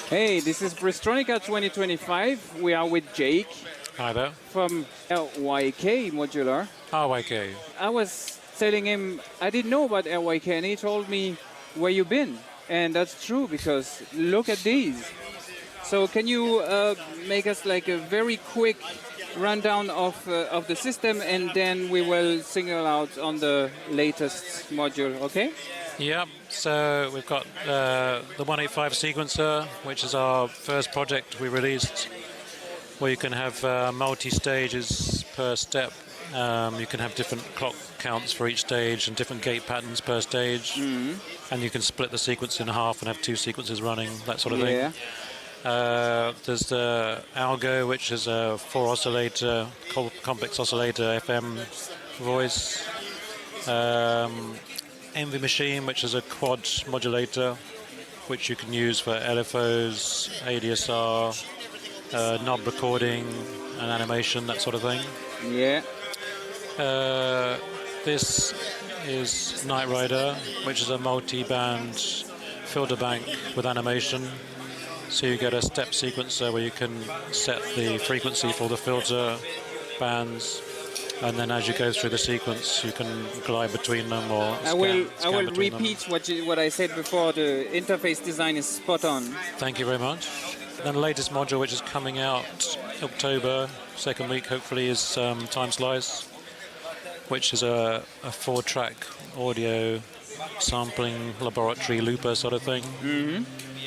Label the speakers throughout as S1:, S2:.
S1: Hey, this is Bristronica 2025. We are with Jake.
S2: Hi there.
S1: From RYK Modular.
S2: RYK.
S1: I was telling him I didn't know about RYK, and he told me where you've been. And that's true, because look at these. So can you make us like a very quick rundown of the system, and then we will single out on the latest module, okay?
S2: Yeah, so we've got the 185 sequencer, which is our first project we released, where you can have multi-stages per step. You can have different clock counts for each stage and different gate patterns per stage. And you can split the sequence in half and have two sequences running, that sort of thing. There's the Algo, which is a 4-oscillator, complex oscillator FM voice. Envy Machine, which is a quad modulator, which you can use for LFOs, ADSR, knob recording and animation, that sort of thing.
S1: Yeah.
S2: This is Night Rider, which is a multi-band filter bank with animation. So you get a step sequencer where you can set the frequency for the filter bands, and then as you go through the sequence, you can glide between them or
S1: I will repeat what I said before. The interface design is spot on.
S2: Thank you very much. Then the latest module, which is coming out October, second week hopefully, is Time Slice, which is a 4-track audio sampling laboratory looper sort of thing.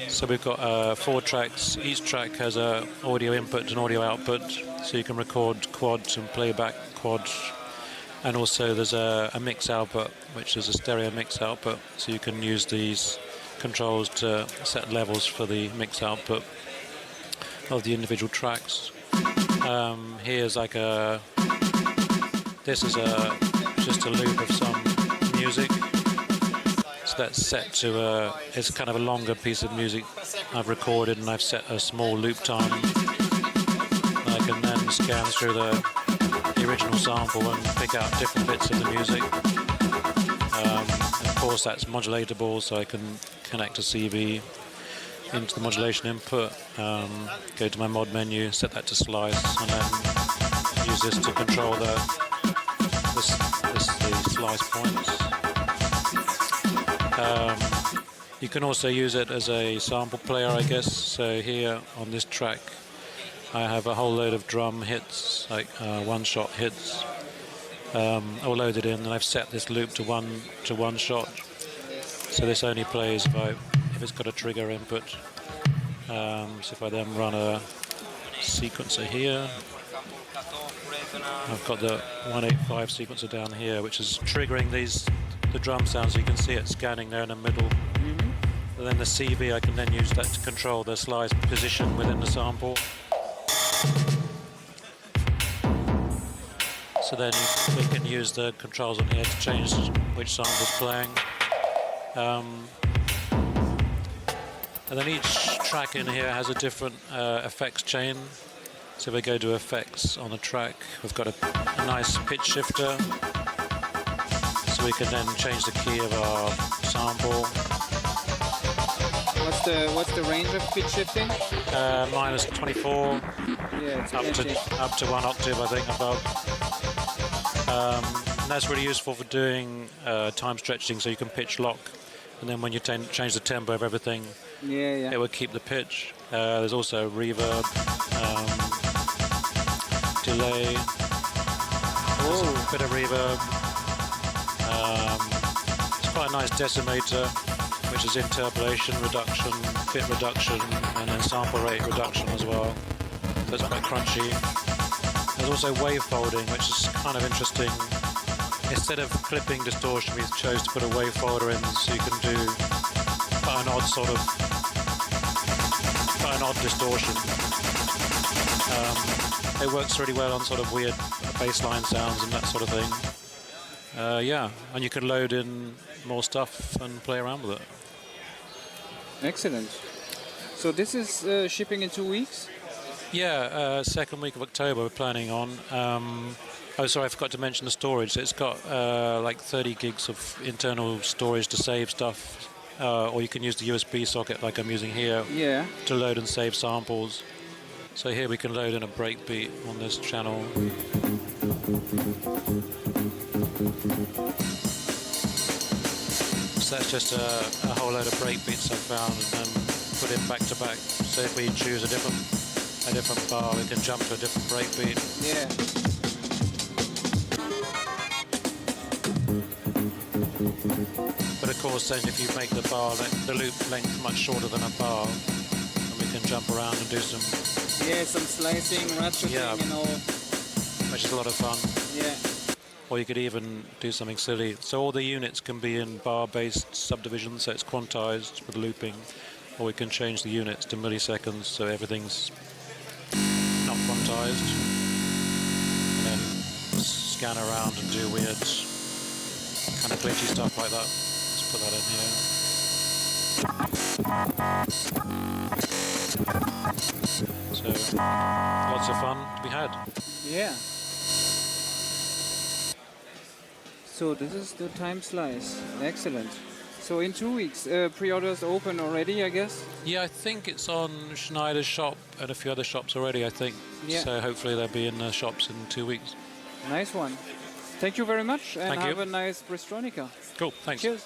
S2: So we've got 4 tracks. Each track has a audio input and audio output, so you can record quads and play back quads. And also there's a mix output, which is a stereo mix output, so you can use these controls to set levels for the mix output of the individual tracks. Here's like this is just a loop of some music. So that's set to it's kind of a longer piece of music I've recorded, and I've set a small loop time. I can then scan through the original sample and pick out different bits of the music. Of course, that's modulatable, so I can connect a CV into the modulation input, go to my mod menu, set that to slice, and then use this to control the slice points. You can also use it as a sample player, I guess. So here on this track, I have a whole load of drum hits, like one-shot hits, all loaded in, and I've set this loop to one shot. So this only plays if it's got a trigger input. So if I then run a sequencer here, I've got the 185 sequencer down here, which is triggering the drum sounds. So you can see it scanning there in the middle. And then the CV, I can then use that to control the slice position within the sample. So then we can use the controls on here to change which sample's playing. And then each track in here has a different effects chain. So if we go to effects on the track, we've got a nice pitch shifter. So we can then change the key of our sample.
S1: What's the range of pitch shifting?
S2: Minus 24, up to 1 octave, I think, above. And that's really useful for doing time stretching, so you can pitch lock, and then when you change the tempo of everything, it will keep the pitch. There's also reverb, delay, a bit of reverb. It's quite a nice decimator, which is interpolation reduction, bit reduction, and then sample rate reduction as well. So it's quite crunchy. There's also wave folding, which is kind of interesting. Instead of clipping distortion, we chose to put a wave folder in, so you can do quite an odd distortion. It works really well on sort of weird bassline sounds and that sort of thing. And you can load in more stuff and play around with it.
S1: Excellent. So this is shipping in 2 weeks?
S2: Yeah, second week of October we're planning on. Oh, sorry, I forgot to mention the storage. It's got like 30 gigs of internal storage to save stuff. or you can use the USB socket like I'm using here
S1: Yeah.
S2: to load and save samples. So here we can load in a breakbeat on this channel. So that's just a whole load of breakbeats I found and then put in back to back. So if we choose a different bar, we can jump to a different breakbeat.
S1: Yeah.
S2: But of course, then if you make the loop length much shorter than a bar, then we can jump around and do some
S1: slicing, ratcheting, and all.
S2: which is a lot of fun.
S1: Yeah.
S2: Or you could even do something silly. So all the units can be in bar-based subdivisions, so it's quantized with looping. Or we can change the units to milliseconds, so everything's not quantized. And then scan around and do weird kind of glitchy stuff like that. Let's put that in here. So lots of fun to be had.
S1: Yeah. So this is the time slice. Excellent. So in 2 weeks, pre-orders open already, I guess?
S2: Yeah, I think it's on Schneider's shop and a few other shops already, I think.
S1: Yeah.
S2: So hopefully they'll be in the shops in 2 weeks.
S1: Nice one. Thank you very much, and
S2: Thank you.
S1: have a nice Bristronica.
S2: Cool, thanks.
S1: Cheers.